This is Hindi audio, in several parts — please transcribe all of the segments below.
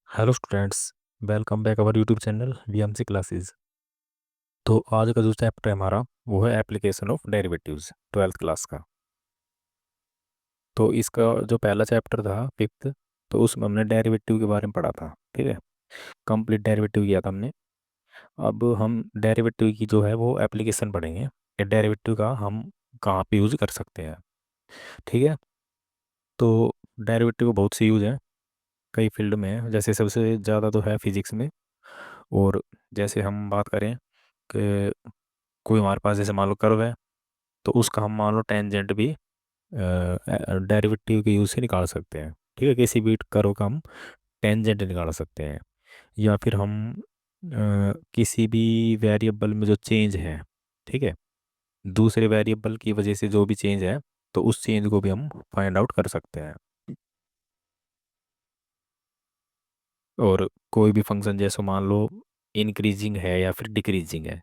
Hello students. Welcome back our YouTube channel VMC classes. तो आज का जो चैप्टर है हमारा वो है application of derivatives, twelfth class का। तो इसका जो पहला चैप्टर था फिफ्थ, तो उसमें हमने डेरिवेटिव के बारे में पढ़ा था। ठीक है, कंप्लीट डेरिवेटिव किया था हमने। अब हम डेरिवेटिव की जो है वो एप्लीकेशन पढ़ेंगे कि डेरिवेटिव का हम कहाँ पे यूज़ कर सकते हैं। ठीक है, तो डेरिवेटिव को बहुत से यूज़ है कई फील्ड में है। जैसे सबसे ज़्यादा तो है फिजिक्स में। और जैसे हम बात करें कि कोई हमारे पास जैसे मान लो कर्व है, तो उसका हम मान लो टेंजेंट भी डेरिवेटिव के यूज से निकाल सकते हैं। ठीक है, किसी भी कर्व का हम टेंजेंट निकाल सकते हैं। या फिर हम किसी भी वेरिएबल में जो चेंज है, ठीक है, दूसरे वेरिएबल की वजह से जो भी चेंज है, तो उस चेंज को भी हम फाइंड आउट कर सकते हैं। और कोई भी फंक्शन जैसे मान लो इंक्रीजिंग है या फिर डिक्रीजिंग है,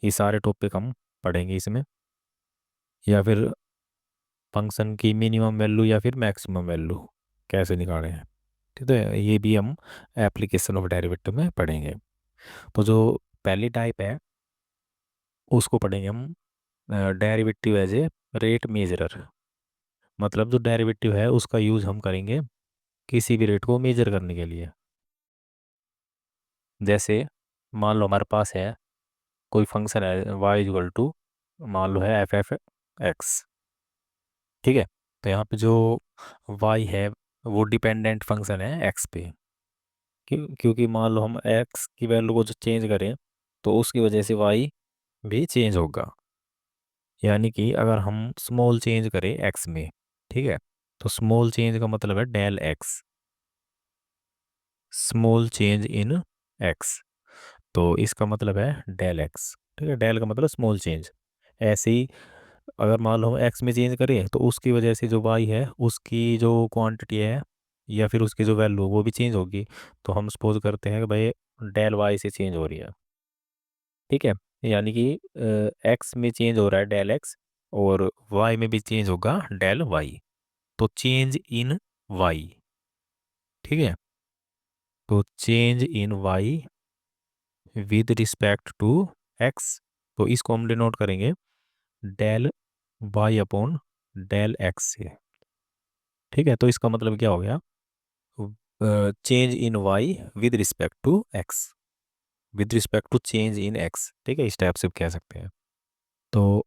ये सारे टॉपिक हम पढ़ेंगे इसमें। या फिर फंक्शन की मिनिमम वैल्यू या फिर मैक्सिमम वैल्यू कैसे निकालें। ठीक है, ये भी हम एप्लीकेशन ऑफ डेरिवेटिव में पढ़ेंगे। तो जो पहली टाइप है उसको पढ़ेंगे हम डेरिवेटिव एज ए रेट मेजरर। मतलब जो डेरिवेटिव है उसका यूज़ हम करेंगे किसी भी रेट को मेजर करने के लिए। जैसे मान लो हमारे पास है कोई फंक्शन है y इक्वल टू, मान लो है एफ एक्स। ठीक है, तो यहाँ पे जो y है वो डिपेंडेंट फंक्शन है x पे। क्योंकि मान लो हम x की वैल्यू को जो चेंज करें तो उसकी वजह से y भी चेंज होगा। यानी कि अगर हम स्मॉल चेंज करें x में, ठीक है, तो स्मॉल चेंज का मतलब है del x, small change in x। तो इसका मतलब है डेल x। ठीक है, डेल का मतलब स्मॉल चेंज। ऐसे ही अगर मान लो हम x में चेंज करें तो उसकी वजह से जो y है उसकी जो क्वांटिटी है या फिर उसकी जो वैल्यू वो भी चेंज होगी। तो हम सपोज करते हैं कि भाई डेल y से चेंज हो रही है। ठीक है, यानी कि x में चेंज हो रहा है डेल x, और y में भी चेंज होगा डेल y। तो चेंज इन y। ठीक है, तो change in y with respect to x, तो इसको हम डिनोट करेंगे del y upon del x से। ठीक है, तो इसका मतलब क्या हो गया, change in y with respect to x, with respect to change in x। ठीक है, इस टाइप से कह सकते हैं। तो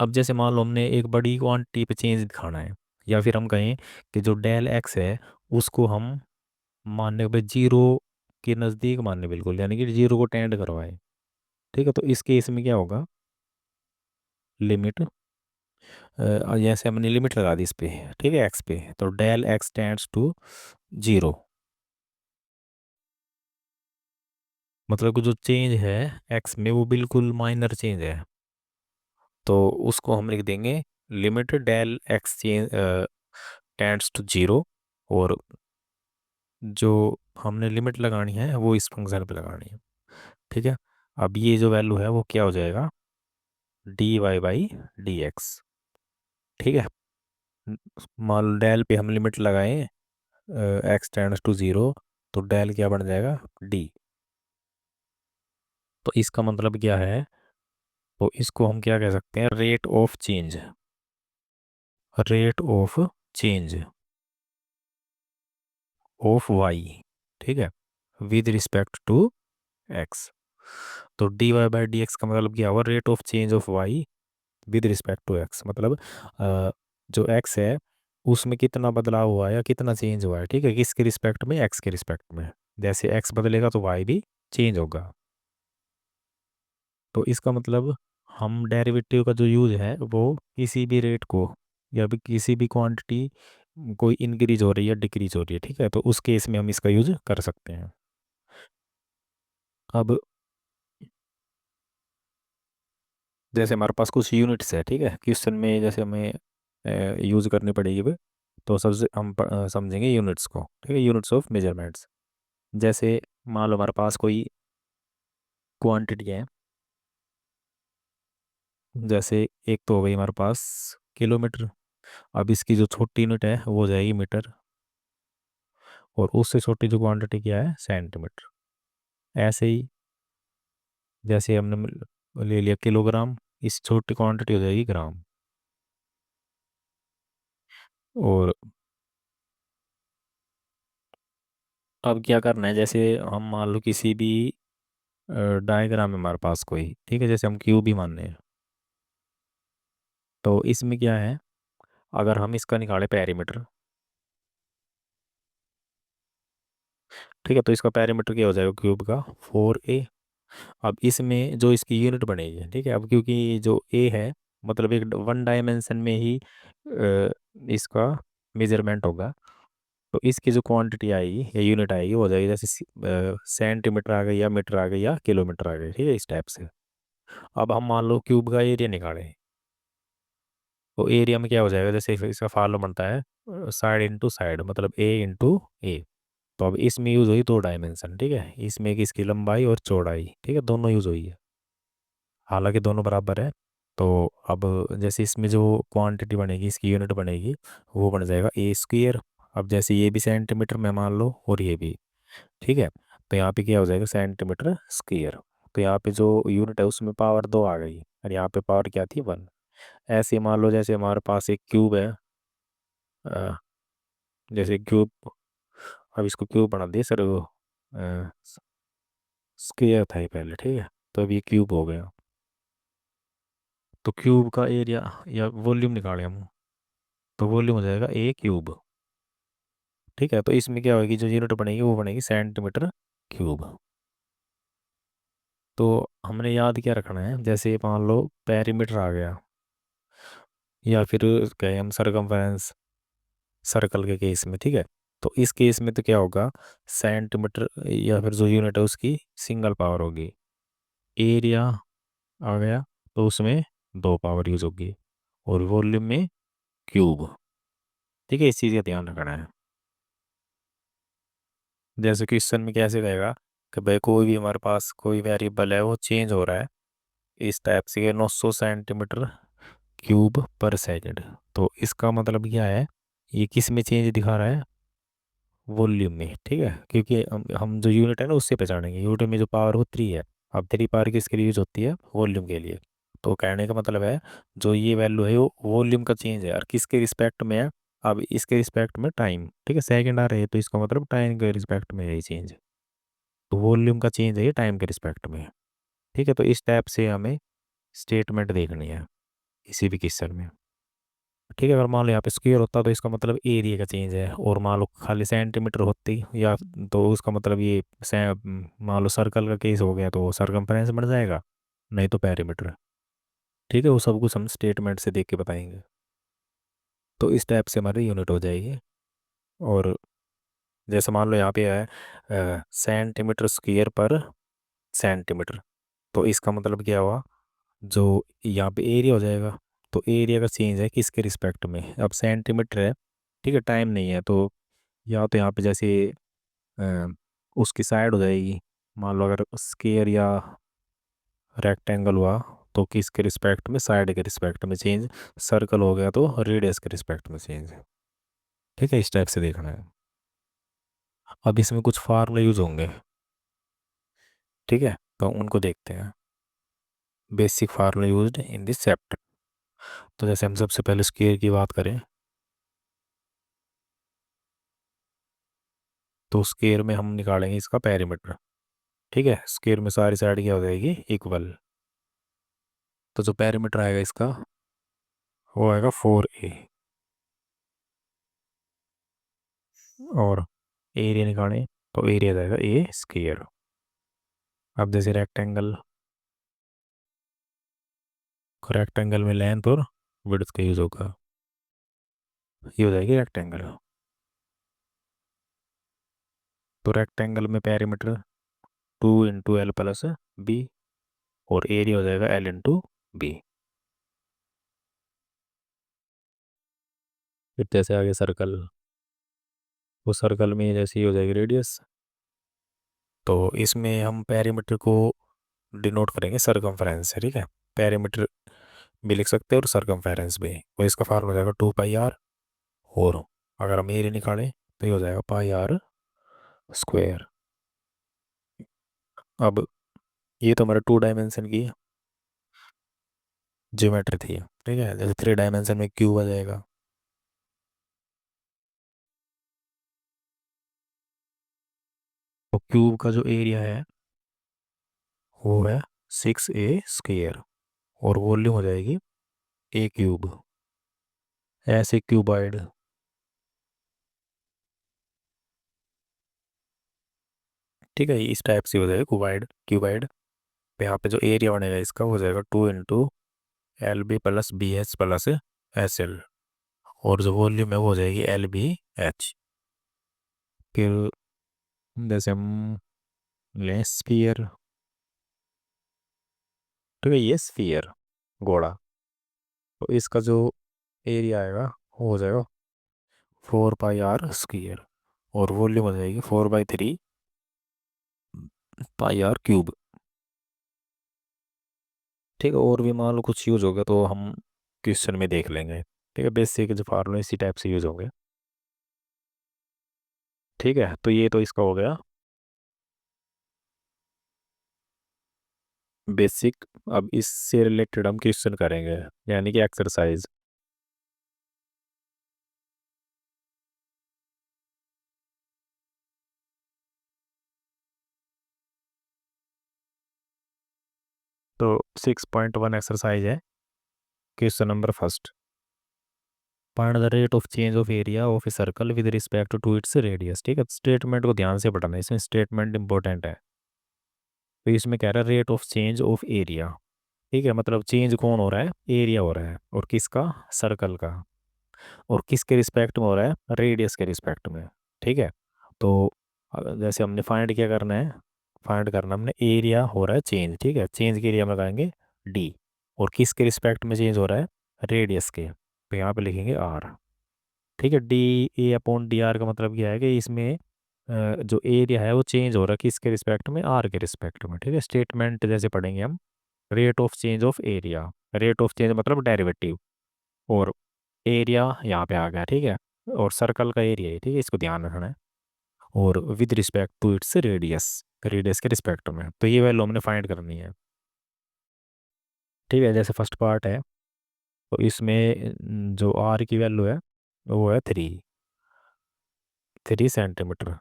अब जैसे मान लो हमने एक बड़ी क्वांटिटी पे चेंज दिखाना है, या फिर हम कहें कि जो डेल एक्स है उसको हम मानने पे जीरो के नज़दीक मानने, बिल्कुल यानी कि जीरो को टेंड करवाएं। ठीक है, तो इस केस में क्या होगा, लिमिट जैसे हमने लिमिट लगा दी इस पे, ठीक है, एक्स पे, तो del X tends to zero. मतलब कि जो चेंज है एक्स में वो बिल्कुल माइनर चेंज है। तो उसको हम लिख देंगे limit del X change tends to zero. और जो हमने लिमिट लगानी है वो इस फंक्शन पे लगानी है। ठीक है, अब ये जो वैल्यू है वो क्या हो जाएगा, D Y by D X. ठीक है, न- मान लो डेल पे हम लिमिट लगाएं एक्स टेंड्स टू ज़ीरो, तो डेल क्या बन जाएगा, डी। तो इसका मतलब क्या है, तो इसको हम क्या कह सकते हैं, rate of change, rate of change of Y. ठीक है, विद रिस्पेक्ट टू एक्स। तो D Y by D X का मतलब क्या हुआ, rate of change of Y with respect to X. मतलब जो एक्स है उसमें कितना बदलाव हुआ है या कितना चेंज हुआ है। ठीक है, किसके रिस्पेक्ट में, एक्स के रिस्पेक्ट में। जैसे एक्स बदलेगा तो वाई भी चेंज होगा। तो इसका मतलब हम डेरिवेटिव का जो यूज है वो किसी भी रेट को या भी किसी भी क्वांटिटी कोई इंक्रीज हो रही है डिक्रीज हो रही है, ठीक है, तो उस केस में हम इसका यूज कर सकते हैं। अब जैसे हमारे पास कुछ यूनिट्स है, ठीक है, क्वेश्चन में जैसे हमें यूज करनी पड़ेगी वो, तो सबसे हम समझेंगे यूनिट्स को। ठीक है, यूनिट्स ऑफ मेजरमेंट्स। जैसे मान लो हमारे पास कोई क्वांटिटी है, जैसे एक तो हो गई हमारे पास किलोमीटर। अब इसकी जो छोटी यूनिट है वो हो जाएगी मीटर। और उससे छोटी जो क्वांटिटी क्या है, सेंटीमीटर। ऐसे ही जैसे हमने ले लिया किलोग्राम, इस छोटी क्वांटिटी हो जाएगी ग्राम। और अब क्या करना है, जैसे हम मान लो किसी भी डायग्राम है हमारे पास कोई, ठीक है, जैसे हम क्यूब ही मान रहे हैं, तो इसमें क्या है, अगर हम इसका निकाले पेरीमीटर, ठीक है, तो इसका पेरीमीटर क्या हो जाएगा क्यूब का, 4a। अब इसमें जो इसकी यूनिट बनेगी, ठीक है, अब क्योंकि जो ए है मतलब एक वन डायमेंशन में ही इसका मेजरमेंट होगा, तो इसकी जो क्वांटिटी आएगी या यूनिट आएगी वो हो जाएगी, जैसे सेंटीमीटर आ गई या मीटर आ गई या किलोमीटर आ गई, ठीक है, इस टाइप से। अब हम मान लो क्यूब का एरिया निकालें, तो एरिया में क्या हो जाएगा, जैसे इसका फार्मूला बनता है साइड इंटू साइड, मतलब ए इंटू ए। तो अब इसमें यूज़ हुई दो डायमेंशन, ठीक है, इसमें एक इसकी लंबाई और चौड़ाई, ठीक है, दोनों यूज़ हुई है, हालांकि दोनों बराबर है। तो अब जैसे इसमें जो क्वांटिटी बनेगी, इसकी यूनिट बनेगी, वो बन जाएगा ए स्क्वेयर। अब जैसे ये भी सेंटीमीटर में मान लो और ये भी, ठीक है, तो यहाँ पे क्या हो जाएगा, सेंटीमीटर स्क्वेयर। तो यहाँ पे जो यूनिट है उसमें पावर 2 आ गई और यहाँ पे पावर क्या थी, 1। ऐसे ही मान लो जैसे हमारे पास एक क्यूब है, अ, जैसे क्यूब, अब इसको क्यूब बना दिए सर, वो स्क्वेयर था ये पहले, ठीक है, तो अब ये क्यूब हो गया। तो क्यूब का एरिया या वॉल्यूम निकालें हम, तो वॉल्यूम हो जाएगा ए क्यूब, ठीक है। तो इसमें क्या होगी, जो यूनिट बनेगी वो बनेगी सेंटीमीटर क्यूब। तो हमने याद क्या रखना है, जैसे मान लो पेरीमीटर आ गया, या फिर कहें हम सरकमफेरेंस, सर्कल के केस में, ठीक है, तो इस केस में तो क्या होगा, सेंटीमीटर या फिर जो यूनिट है उसकी सिंगल पावर होगी। एरिया आ गया तो उसमें दो पावर यूज होगी, और वॉल्यूम में क्यूब, ठीक है, इस चीज़ का ध्यान रखना है। जैसे क्वेश्चन में कैसे रहेगा कि भाई कोई भी हमारे पास कोई वेरिएबल है वो चेंज हो रहा है इस टाइप से 900 सेंटीमीटर क्यूब पर सेकंड, तो इसका मतलब क्या है, ये किस में चेंज दिखा रहा है, वॉल्यूम में, ठीक है, क्योंकि हम जो यूनिट है ना उससे पहचानेंगे, यूनिट में जो पावर वो 3 है। अब 3 पावर किसके लिए यूज होती है, वॉल्यूम के लिए। तो कहने का मतलब है जो ये वैल्यू है वो वॉल्यूम का चेंज है, और किसके रिस्पेक्ट में है, अब इसके रिस्पेक्ट में टाइम, ठीक है, सेकंड आ रहे हैं तो इसका मतलब टाइम के रिस्पेक्ट में है ये चेंज। तो वॉल्यूम का चेंज है ये टाइम के रिस्पेक्ट में, ठीक है। तो इस टाइप से हमें स्टेटमेंट देखनी है किसी भी क्वेश्चन में, ठीक है। अगर मान लो यहाँ पे स्क्वायर होता तो इसका मतलब एरिया का चेंज है, और मान लो खाली सेंटीमीटर होती या तो उसका मतलब ये मान लो सर्कल का केस हो गया तो सरकमफ्रेंस बन जाएगा, नहीं तो पेरीमीटर, ठीक है। वो सब कुछ हम स्टेटमेंट से देख के बताएंगे। तो इस टाइप से हमारी यूनिट हो जाएगी। और जैसे मान लो यहाँ पे है सेंटीमीटर स्क्वायर पर सेंटीमीटर, तो इसका मतलब क्या हुआ, जो यहाँ पे एरिया हो जाएगा, तो एरिया का चेंज है किसके रिस्पेक्ट में, अब सेंटीमीटर है, ठीक है, टाइम नहीं है, तो या तो यहाँ पे जैसे अ, उसकी साइड हो जाएगी, मान लो अगर स्क्वायर या रेक्टेंगल हुआ तो किसके रिस्पेक्ट में, साइड के रिस्पेक्ट में चेंज, सर्कल हो गया तो रेडियस के रिस्पेक्ट में चेंज, ठीक है, इस टाइप से देखना है। अब इसमें कुछ फार्मूले यूज होंगे, ठीक है, तो उनको देखते हैं, basic formula used in this chapter. तो जैसे हम सबसे पहले स्क्वायर की बात करें, तो स्क्वायर में हम निकालेंगे इसका पेरीमीटर, ठीक है, स्क्वायर में सारी साइड क्या हो जाएगी, इक्वल। तो जो पेरीमीटर आएगा इसका वो आएगा 4a। और एरिया निकालें तो एरिया जाएगा ए स्क्वायर। अब जैसे रेक्टेंगल, रेक्टेंगल में लेंथ और विड्थ का यूज होगा, ये हो जाएगी रेक्टेंगल। तो रेक्टेंगल में पेरीमीटर 2 × L + b, और एरिया हो जाएगा L × b। फिर जैसे आगे सर्कल, वो सर्कल में जैसे ही हो जाएगी रेडियस, तो इसमें हम पेरीमीटर को डिनोट करेंगे सरकमफेरेंस से, ठीक है, पेरीमीटर भी लिख सकते हैं और सरकमफेरेंस भी, वो इसका फार्मूला हो जाएगा 2πr। और अगर हम एरिया निकालें तो ये हो जाएगा πr स्क्वायर। अब ये तो हमारा 2 डायमेंशन की ज्योमेट्री थी, ठीक है। जैसे 3 डायमेंशन में क्यूब आ जाएगा। तो क्यूब का जो एरिया है वो है 6a² और वॉल्यूम हो जाएगी a³। ऐसे क्यूबॉइड। ठीक है, ये इस टाइप से हो जाएगा क्यूबॉइड। क्यूबॉइड पे यहाँ पे जो एरिया बनेगा इसका हो जाएगा 2 × LB + BH + SL। और जो वॉल्यूम है वो हो जाएगी LBH। फिर जैसे हम लें स्फीयर, ठीक है, ये स्फीयर गोला। तो इसका जो एरिया आएगा वो हो जाएगा 4πr²। और वॉल्यूम हो जाएगी 4/3 πr³ ठीक है। और भी मान लो कुछ यूज होगा तो हम क्वेश्चन में देख लेंगे। ठीक है, बेसिक जो फार्मूला इसी टाइप से यूज होंगे। ठीक है, तो ये तो इसका हो गया बेसिक। अब इससे रिलेटेड हम क्वेश्चन करेंगे, यानी कि एक्सरसाइज। तो 6.1 एक्सरसाइज है। Question number first, find the rate of change of area of a circle with respect to its radius. ठीक है, स्टेटमेंट को ध्यान से पढ़ना है, इसमें स्टेटमेंट इंपॉर्टेंट है। तो इसमें कह रहा है rate of change of area. ठीक है, मतलब चेंज कौन हो रहा है, एरिया हो रहा है, और किसका, सर्कल का। और किसके रिस्पेक्ट में हो रहा है, रेडियस के रिस्पेक्ट में। ठीक है, तो जैसे हमने फाइंड क्या करना है, फाइंड करना हमने एरिया हो रहा है चेंज। ठीक है, चेंज के एरिया में लगाएंगे डी। और किसके रिस्पेक्ट में चेंज हो रहा है, रेडियस के, तो यहाँ पे लिखेंगे आर। ठीक है, DA/DR का मतलब क्या है कि इसमें जो एरिया है वो चेंज हो रहा है किसके रिस्पेक्ट में, आर के रिस्पेक्ट में। ठीक है, स्टेटमेंट जैसे पढ़ेंगे हम, rate of change of area. Rate of change मतलब डेरिवेटिव, और एरिया यहाँ पे आ गया। ठीक है, और सर्कल का एरिया है, ठीक है, इसको ध्यान रखना है। और with respect to its radius, radius के रिस्पेक्ट में, तो ये वैल्यू हमने फाइंड करनी है। ठीक है, जैसे फर्स्ट पार्ट है, तो इसमें जो आर की वैल्यू है वो है 3 सेंटीमीटर।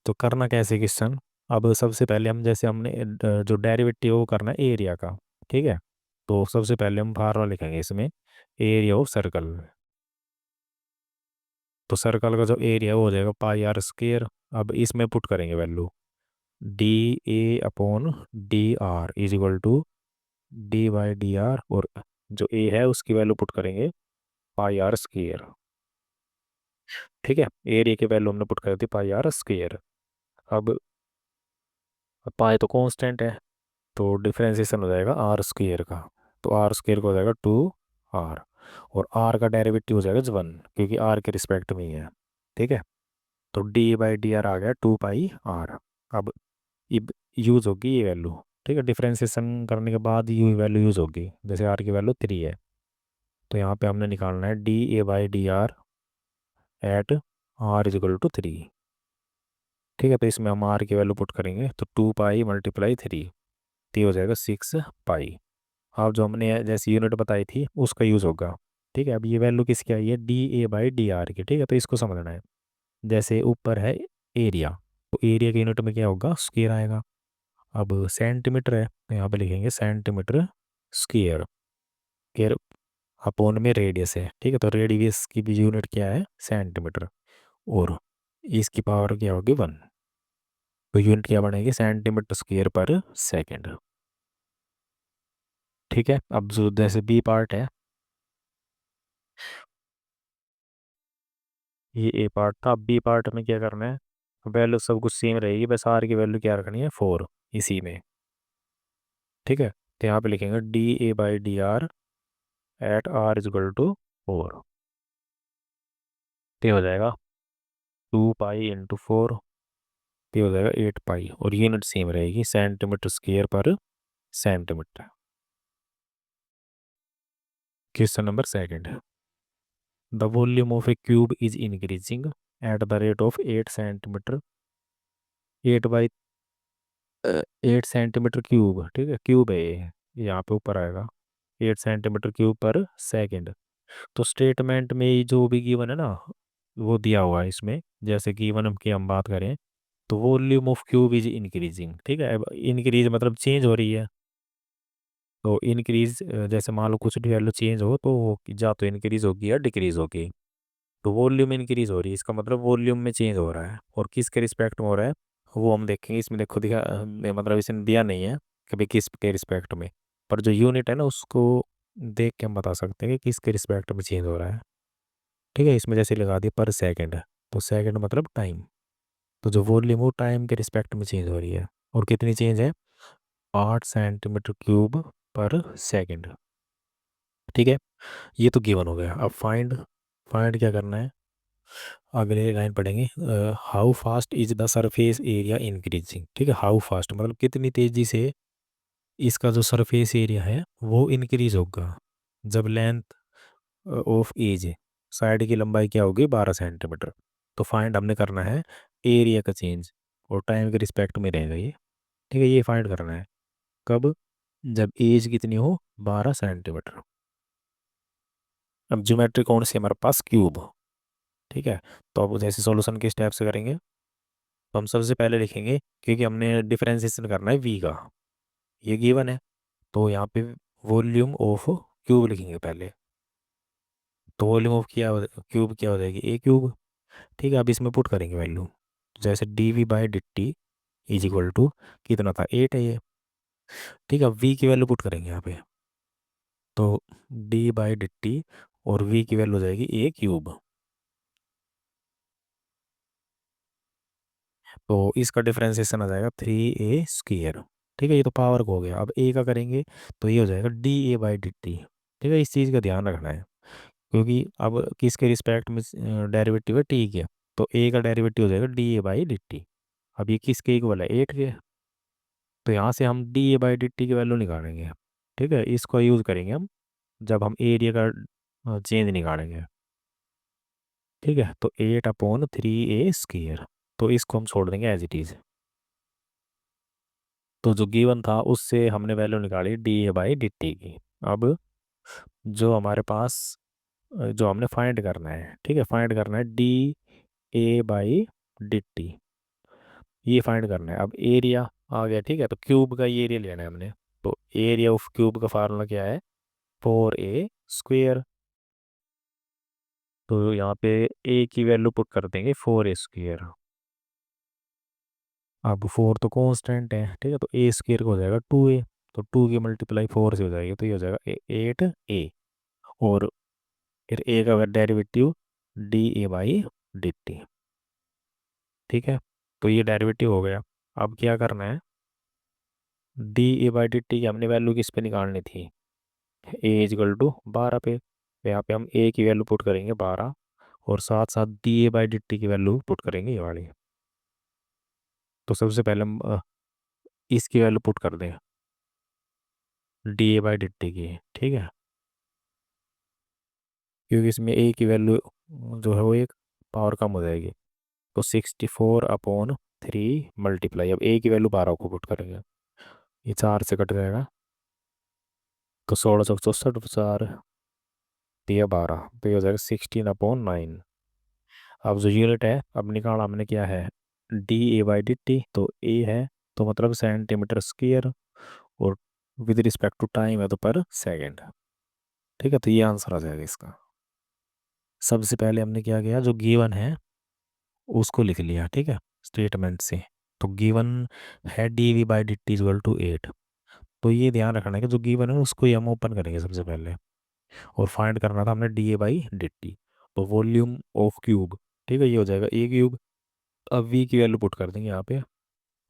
तो करना कैसे क्वेश्चन, अब सबसे पहले हम जैसे हमने जो डेरिवेटिव वो करना है एरिया का। ठीक है, तो सबसे पहले हम फार्मूला लिखेंगे इसमें, एरिया ऑफ सर्कल। तो सर्कल का जो एरिया वो हो जाएगा πr²। अब इसमें पुट करेंगे वैल्यू, DA/DR = D/DR, और जो ए है उसकी वैल्यू पुट करेंगे πr²। ठीक है, एरिया की वैल्यू हमने पुट कर दी πr²। अब पाई तो कांस्टेंट है, तो डिफरेंशिएशन हो जाएगा R² का। तो R² का हो जाएगा 2r। और r का डेरिवेटिव हो जाएगा 1, क्योंकि r के रिस्पेक्ट में ही है। ठीक है, तो D/DR आ गया 2πr। अब यूज होगी ये वैल्यू। ठीक है, डिफरेंशिएशन करने के बाद ये वैल्यू यूज होगी, जैसे r की वैल्यू 3 है, तो यहाँ पे हमने निकालना है DA/DR एट r = 3। ठीक है, तो इसमें हम r की वैल्यू पुट करेंगे, तो 2π × 3, तो ये हो जाएगा 6π। अब जो हमने जैसी यूनिट बताई थी उसका यूज़ होगा। ठीक है, अब ये वैल्यू किसकी आई है, DA/DR की। ठीक है, तो इसको समझना है। जैसे ऊपर है एरिया, तो एरिया की यूनिट में क्या होगा, स्क्वायर आएगा। अब सेंटीमीटर है, तो यहाँ पे लिखेंगे सेंटीमीटर स्क्वायर। स्क्वायर अपॉन में रेडियस है। ठीक है, तो रेडियस की भी यूनिट क्या है, सेंटीमीटर। और इसकी पावर क्या होगी, 1। तो यूनिट क्या बनेगी, सेंटीमीटर स्क्वायर पर सेकेंड। ठीक है, अब जो जैसे बी पार्ट है, ये ए पार्ट था। अब बी पार्ट में क्या करना है, वैल्यू सब कुछ सेम रहेगी, बस आर की वैल्यू क्या रखनी है, 4 इसी में। ठीक है, तो यहाँ पे लिखेंगे DA/DR एट r = 4। तो हो जाएगा 2π × 4, तो हो जाएगा 8π, और यूनिट सेम रहेगी, सेंटीमीटर स्क्वायर पर centimetre. Question number second, the volume of A cube is increasing at the rate of 8 centimetre 8 by 8 centimetre cube, ठीक है, क्यूब है ये यहाँ पे ऊपर आएगा 8 सेंटीमीटर क्यूब पर सेकेंड। तो स्टेटमेंट में ये जो भी गिवन है ना, वो दिया हुआ है इसमें। जैसे गिवन की हम बात करें तो volume of cube is increasing, ठीक है। अब इंक्रीज मतलब चेंज हो रही है। तो इंक्रीज जैसे मान लो कुछ वैल्यू चेंज हो तो वो या तो इंक्रीज होगी या डिक्रीज होगी। तो वॉल्यूम इंक्रीज हो रही है, इसका मतलब वॉल्यूम में चेंज हो रहा है। और किसके रिस्पेक्ट में हो रहा है वो हम देखेंगे इसमें। देखो दिखा मतलब इसने दिया नहीं है कभी किस के रिस्पेक्ट में, पर जो यूनिट है ना उसको देख के हम बता सकते हैं कि किसके रिस्पेक्ट में चेंज हो रहा है। ठीक है, इसमें जैसे लगा दिया पर सेकंड, तो सेकंड मतलब टाइम। तो जो वॉल्यूम वो टाइम के रिस्पेक्ट में चेंज हो रही है। और कितनी चेंज है, 8 सेंटीमीटर क्यूब पर सेकंड। ठीक है, ये तो गिवन हो गया। अब फाइंड, फाइंड क्या करना है, अगले लाइन पढ़ेंगे। How fast is the surface area increasing. ठीक है, हाउ फास्ट मतलब कितनी तेजी से इसका जो सरफेस एरिया है वो इंक्रीज होगा जब लेंथ ऑफ एज, साइड की लंबाई क्या होगी 12 सेंटीमीटर। तो फाइंड हमने करना है एरिया का चेंज, और टाइम के रिस्पेक्ट में रहेगा ये। ठीक है, ये फाइंड करना है कब, जब एज कितनी हो 12 सेंटीमीटर। अब ज्योमेट्री कौन सी है हमारे पास, क्यूब। ठीक है, तो अब जैसे सॉल्यूशन के स्टेप से करेंगे तो हम सबसे पहले लिखेंगे, क्योंकि हमने डिफरेंशिएशन करना है वी का, ये गिवन है। तो यहाँ पे वॉल्यूम ऑफ क्यूब लिखेंगे पहले। तो वॉल्यूम ऑफ क्यूब क्या हो जाएगी, ए क्यूब। ठीक है, अब इसमें पुट करेंगे वैल्यू। जैसे dv/dt इज इक्वल टू कितना था 8 है ये। ठीक है, v की वैल्यू पुट करेंगे यहाँ पे। तो d/dt और v की वैल्यू हो जाएगी ए क्यूब। तो इसका डिफरेंशिएशन आ जाएगा 3a²। ठीक है, ये तो पावर को हो गया। अब ए का करेंगे तो ये हो जाएगा da/dt। ठीक है, इस चीज़ का ध्यान रखना है, क्योंकि अब किसके रिस्पेक्ट में डेरिवेटिव है, टी के। तो ए का डेरिवेटिव हो जाएगा da/dt। अब ये किसके इक्वल है 8 के। तो यहाँ से हम da/dt की वैल्यू निकालेंगे। ठीक है, इसको यूज़ करेंगे हम जब हम एरिया का चेंज निकालेंगे। ठीक है, तो 8/3a²। तो इसको हम छोड़ देंगे एज इट इज़। तो जो गिवन था उससे हमने वैल्यू निकाली da/dt की। अब जो हमारे पास जो हमने फाइंड करना है, ठीक है, फाइंड करना है da/dt, ये फाइंड करना है। अब एरिया आ गया, ठीक है, तो क्यूब का ये एरिया लेना है हमने। तो एरिया ऑफ क्यूब का फार्मूला क्या है, 4a²। तो यहाँ पे ए की वैल्यू पुट कर देंगे 4a²। अब 4 तो कांस्टेंट है, ठीक है, तो a² का हो जाएगा 2a। तो 2 की मल्टीप्लाई 4 से हो जाएगी, तो ये हो जाएगा 8a। और फिर ए का डेरिवेटिव da/dt। ठीक है, तो ये डेरिवेटिव हो गया। अब क्या करना है, da/dt की हमने वैल्यू किस पे निकालनी थी, ए इजकल टू 12 पे। तो यहाँ पे हम ए की वैल्यू पुट करेंगे 12, और साथ साथ da/dt की वैल्यू पुट करेंगे ये वाली। तो सबसे पहले हम इसकी वैल्यू पुट कर दें da/dt की। ठीक है, क्योंकि इसमें ए की वैल्यू जो है वो एक पावर कम हो जाएगी। तो 64/3 मल्टीप्लाई, अब ए की वैल्यू 12 को पुट करेंगे, ये 4 से कट जाएगा। तो 1664 4 दिया 12, तो ये हो जाएगा 16/9। अब जो यूनिट है अब निकाला हमने क्या है, da/dt। तो ए है तो मतलब सेंटीमीटर स्क्वायर, और विद रिस्पेक्ट टू टाइम है तो पर सेकंड। ठीक है, तो ये आंसर आ जाएगा इसका। सबसे पहले हमने क्या किया, जो गिवन है उसको लिख लिया, ठीक है, स्टेटमेंट से। तो गिवन है dv/dt इक्वल टू 8। तो ये ध्यान रखना है कि जो गिवन है उसको ही हम ओपन करेंगे सबसे पहले। और फाइंड करना था हमने da/dt। तो वॉल्यूम ऑफ क्यूब, ठीक है, ये हो जाएगा ए क्यूब। अब वी की वैल्यू पुट कर देंगे यहाँ पे।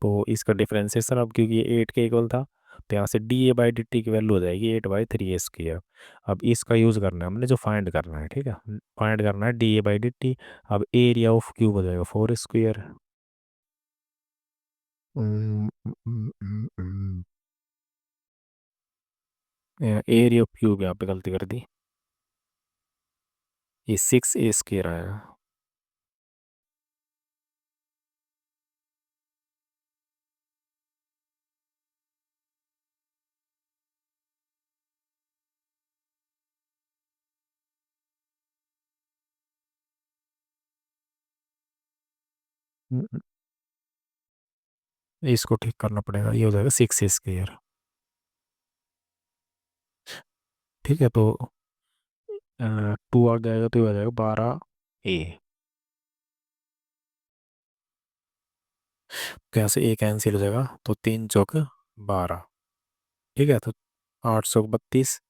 तो इसका डिफरेंशिएशन अब क्योंकि ये 8 के इक्वल था, तो यहाँ से da/dt की वैल्यू हो जाएगी 8/3a²। अब इसका यूज़ करना है हमने, जो फाइंड करना है, ठीक है, फाइंड करना है da/dt। अब एरिया ऑफ क्यूब हो जाएगा 4²। एरिया ऑफ क्यूब यहाँ पे गलती कर दी, ये 6a² आएगा। हम्म, इसको ठीक करना पड़ेगा, ये हो जाएगा 6 स्क्वायर। ठीक है, तो 2 आ जाएगा तो ये हो जाएगा 12 ए। कैसे ए कैंसिल हो जाएगा, तो 3 चौक 12। ठीक है, तो 832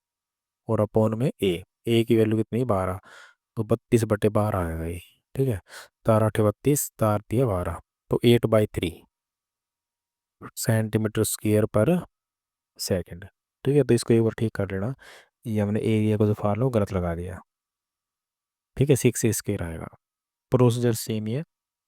और अपॉन में ए की वैल्यू कितनी 12, तो 32/12 आएगा ये। ठीक है, तार 8 32 तार दिया 12, तो 8/3 सेंटीमीटर स्क्वायर पर सेकंड। ठीक है, तो इसको एक बार ठीक कर लेना, ये हमने एरिया को जो फार्मूला वो गलत लगा दिया। ठीक है, 6 स्क्वायर आएगा। प्रोसीजर सेम ही है,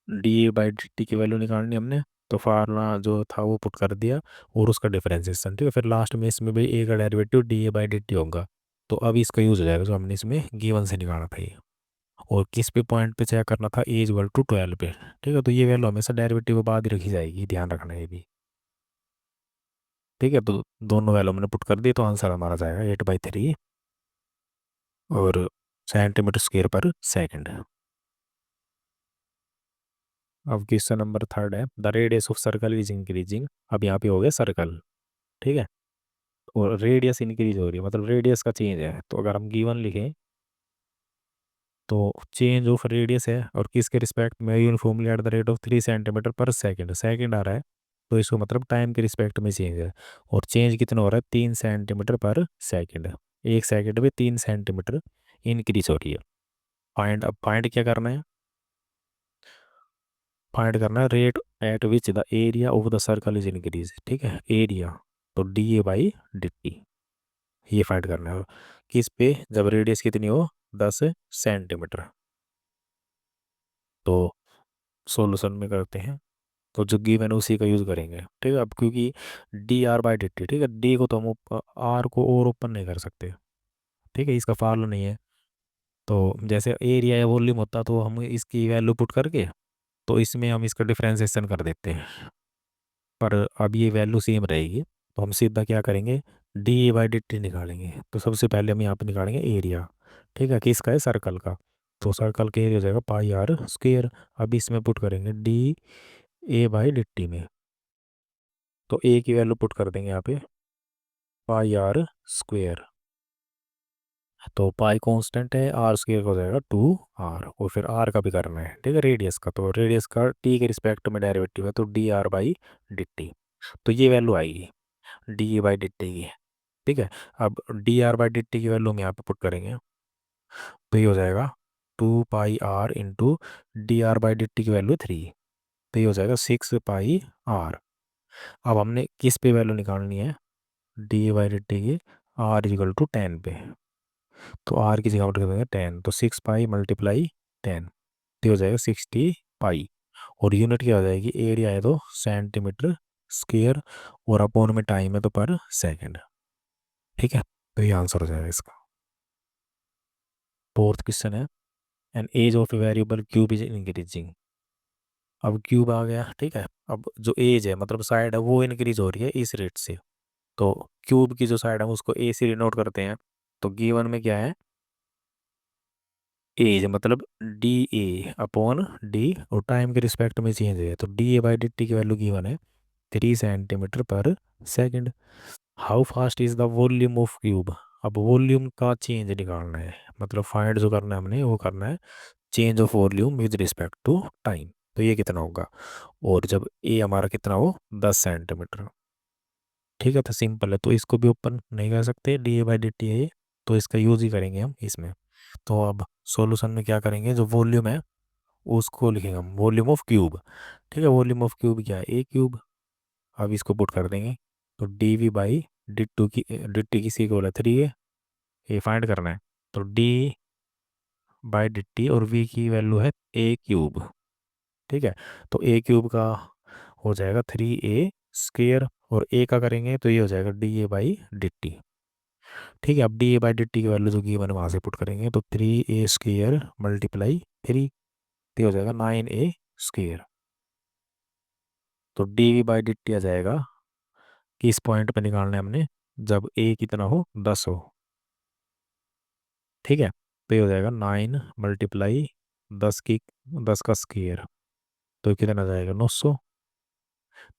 डी/dt की वैल्यू निकालनी हमने, तो फार्मूला जो था वो पुट कर दिया, और उसका डिफरेंशिएशन। ठीक है, फिर लास्ट में इसमें भी ए का डेरिवेटिव डी/dt होगा। तो अब इसका यूज हो जाएगा जो हमने इसमें गिवन से निकाला था ये। और किस पे पॉइंट पे चेक करना था, A = 12 पे। ठीक है, तो ये वैल्यू हमेशा डेरिवेटिव के बाद ही रखी जाएगी, ध्यान रखना ये भी। ठीक है, तो दोनों वैल्यू हमने पुट कर दी, तो आंसर हमारा जाएगा 8/3 और सेंटीमीटर स्क्वायर पर सेकंड। अब क्वेश्चन नंबर थर्ड है, the radius of circle is increasing. अब यहाँ पे हो गया सर्कल। ठीक है, और रेडियस इंक्रीज हो रही है, मतलब रेडियस का चेंज है। तो अगर हम गिवन लिखें, तो चेंज ऑफ रेडियस है और किसके रिस्पेक्ट में, uniformly at the rate of 3 centimetre per second. Second आ रहा है, तो इसको मतलब टाइम के रिस्पेक्ट में चेंज है। और चेंज कितना हो रहा है, 3 सेंटीमीटर पर सेकंड। 1 सेकंड में 3 सेंटीमीटर इंक्रीज हो रही है। फाइंड, अब फाइंड क्या करना है, फाइंड करना है rate at which the area of the circle is increase. ठीक है, एरिया, तो DA/dt, ये फाइंड करना है किस पे, जब रेडियस कितनी हो 10 सेंटीमीटर। तो सॉल्यूशन में करते हैं, तो जो गिवन है उसी का यूज़ करेंगे। ठीक है, अब क्योंकि DR/dt, ठीक है, डी को तो हम आर को और ओपन नहीं कर सकते। ठीक है, इसका फार्मूला नहीं है। तो जैसे एरिया या वॉल्यूम होता तो हम इसकी वैल्यू पुट करके, तो इसमें हम इसका डिफरेंशिएशन कर देते हैं। पर अब ये वैल्यू सेम रहेगी, तो हम सीधा क्या करेंगे, DA/dt निकालेंगे। तो सबसे पहले हम यहाँ पे निकालेंगे एरिया। ठीक है, किसका है, सर्कल का। तो सर्कल के एरिया हो जाएगा πr²। अब इसमें पुट करेंगे DA/dt में, तो ए की वैल्यू पुट कर देंगे यहाँ पे πr²। तो पाई कांस्टेंट है, R² का हो जाएगा 2r, और फिर आर का भी करना है। ठीक है, रेडियस का, तो रेडियस का टी के रिस्पेक्ट में डेरिवेटिव है, तो DR/dt। तो ये वैल्यू आएगी DA/dt की। ठीक है, अब DR/dt की वैल्यू हम यहाँ पे पुट करेंगे, तो ये हो जाएगा 2πr/DR/dt की वैल्यू 3। तो ये हो जाएगा 6πr। अब हमने किस पे वैल्यू निकालनी है, DA/dt की, R = 10 पे। तो आर की जगह पुट कर देंगे 10, तो 6π × 10, तो हो जाएगा 60π। और यूनिट क्या हो जाएगी, एरिया है तो सेंटीमीटर स्क्वायर, और अपॉन में टाइम है तो पर सेकंड। ठीक है, तो ये आंसर हो जाएगा इसका। फोर्थ क्वेश्चन है, an edge of a variable cube is increasing. अब क्यूब आ गया। ठीक है, अब जो एज है मतलब साइड है वो इंक्रीज हो रही है इस रेट से। तो क्यूब की जो साइड है उसको ए से डिनोट करते हैं। तो गिवन में क्या है, एज मतलब DA/डी, और टाइम के रिस्पेक्ट में चेंज है, तो DA/dt की वैल्यू गिवन है 3 centimetre per second. How fast is the volume of cube. अब वॉल्यूम का चेंज निकालना है, मतलब फाइंड जो करना है हमने वो करना है change of volume with respect to time. तो ये कितना होगा, और जब ए हमारा कितना हो 10 सेंटीमीटर। ठीक है, तो सिंपल है, तो इसको भी ओपन नहीं कर सकते, DA/dt है ये, तो इसका यूज ही करेंगे हम इसमें। तो अब सॉल्यूशन में क्या करेंगे, जो वॉल्यूम है उसको लिखेंगे हम वॉल्यूम ऑफ क्यूब। ठीक है, वॉल्यूम ऑफ क्यूब क्या है, A³। अब इसको पुट कर देंगे, तो DV/dt की सी को बोला 3 है, ये फाइंड करना है। तो D/dt और V की वैल्यू है A³। ठीक है, तो A³ का हो जाएगा 3A², और ए का करेंगे तो ये हो जाएगा DA/dt। ठीक है, अब DA/dt की वैल्यू जो गिवन है वहाँ से पुट करेंगे, तो 3A² × 3, तो हो जाएगा 9A²। तो DV/dt आ जाएगा, किस पॉइंट पे निकालना है हमने, जब ए कितना हो 10 हो। ठीक है, तो ये हो जाएगा 9 × 10 की 10 का स्क्वायर, तो कितना जाएगा 900।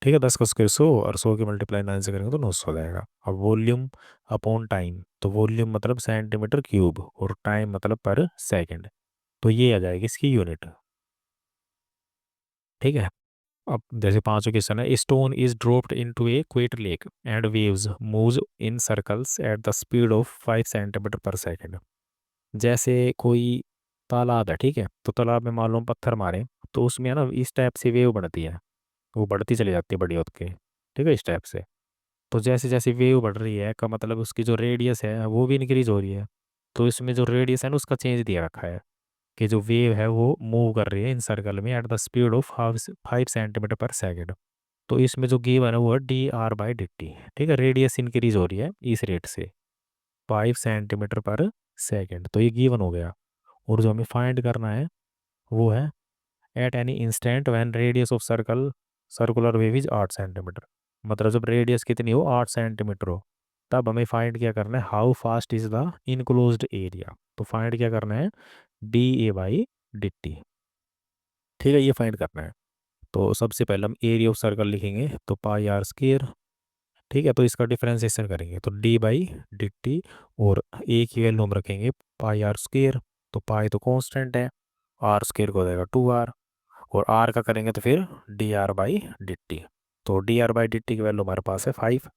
ठीक है, 10 का स्क्वायर 100 और 100 की मल्टीप्लाई 9 से करेंगे तो 900 हो जाएगा। अब वॉल्यूम अपॉन टाइम, तो वॉल्यूम मतलब सेंटीमीटर क्यूब और टाइम मतलब पर सेकंड, तो ये आ जाएगी इसकी यूनिट। ठीक है। अब जैसे पांचों क्वेश्चन है, stone is dropped into a quiet lake and waves moves in circles at the speed of 5 centimetre per second. जैसे कोई तालाब है, ठीक है, तो तालाब में मान लो हम पत्थर मारे, तो उसमें है ना इस टाइप से वेव बढ़ती है, वो बढ़ती चली जाती है बड़ी होत के, ठीक है, इस टाइप से। तो जैसे जैसे वेव बढ़ रही है का मतलब उसकी जो रेडियस है वो भी इंक्रीज हो रही है। तो इसमें जो रेडियस है ना उसका चेंज दिया रखा है कि जो वेव है वो मूव कर रही है इन सर्कल में eight the speed of 5 centimetre पर सेकेंड। तो इसमें जो गिवन है वो है dr/dt। ठीक है, रेडियस इंक्रीज हो रही है इस रेट से 5 सेंटीमीटर पर सेकेंड, तो ये गिवन हो गया। और जो हमें फाइंड करना है वो है at any instant when radius of circular wave is 8 centimetre. मतलब जब रेडियस कितनी हो 8 सेंटीमीटर हो, तब हमें फाइंड क्या करना है, how fast is the enclosed area. तो फाइंड क्या करना है, dA/dt। ठीक है, ये फाइंड करना है। तो सबसे पहले हम एरिया ऑफ सर्कल लिखेंगे, तो πr²। ठीक है, तो इसका डिफरेंशिएशन करेंगे तो d/dt, और ए की वैल्यू हम रखेंगे πr²। तो पाई तो कांस्टेंट है, आर स्क्र को हो जाएगा 2r, और आर का करेंगे तो फिर dr/dt। तो dr/dt की वैल्यू हमारे पास है 5।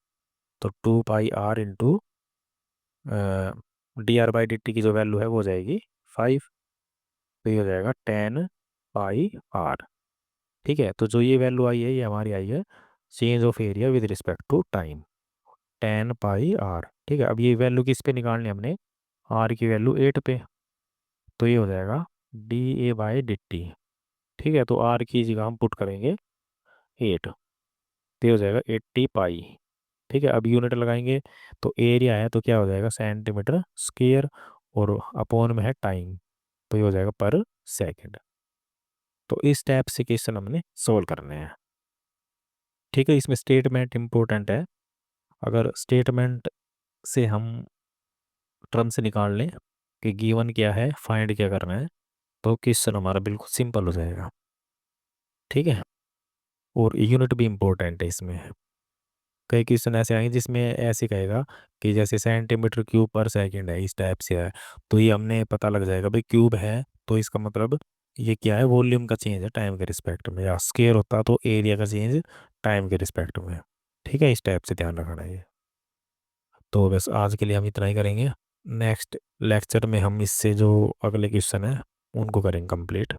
तो 2πr dr/dt की जो वैल्यू है वो हो जाएगी 5। तो ये हो जाएगा 10πr। ठीक है, तो जो ये वैल्यू आई है ये हमारी आई है change of area with respect to time, 10πr। ठीक है, अब ये वैल्यू किस पे निकालनी है हमने, आर की वैल्यू 8 पे। तो ये हो जाएगा dA/dt। ठीक है, तो आर की जगह हम पुट करेंगे 8, तो ये हो जाएगा 80π। ठीक है, अब यूनिट लगाएंगे, तो एरिया है तो क्या हो जाएगा सेंटीमीटर स्क्वेयर, और अपॉन में है टाइम, तो ये हो जाएगा पर सेकंड। तो इस टाइप से क्वेश्चन हमने सोल्व करने हैं। ठीक है, इसमें स्टेटमेंट इंपॉर्टेंट है। अगर स्टेटमेंट से हम टर्म से निकाल लें कि गिवन क्या है, फाइंड क्या करना है, तो क्वेश्चन हमारा बिल्कुल सिंपल हो जाएगा। ठीक है, और यूनिट भी इम्पोर्टेंट है इसमें। कई क्वेश्चन ऐसे आएंगे जिसमें ऐसे कहेगा कि जैसे सेंटीमीटर क्यूब पर सेकंड है, इस टाइप से है, तो ये हमने पता लग जाएगा भाई क्यूब है तो इसका मतलब ये क्या है, वॉल्यूम का चेंज है टाइम के रिस्पेक्ट में, या स्केयर होता तो एरिया का चेंज टाइम के रिस्पेक्ट में। ठीक है, इस टाइप से ध्यान रखना है ये। तो बस आज के लिए हम इतना ही करेंगे। नेक्स्ट लेक्चर में हम इससे जो अगले क्वेश्चन है उनको करेंगे कंप्लीट।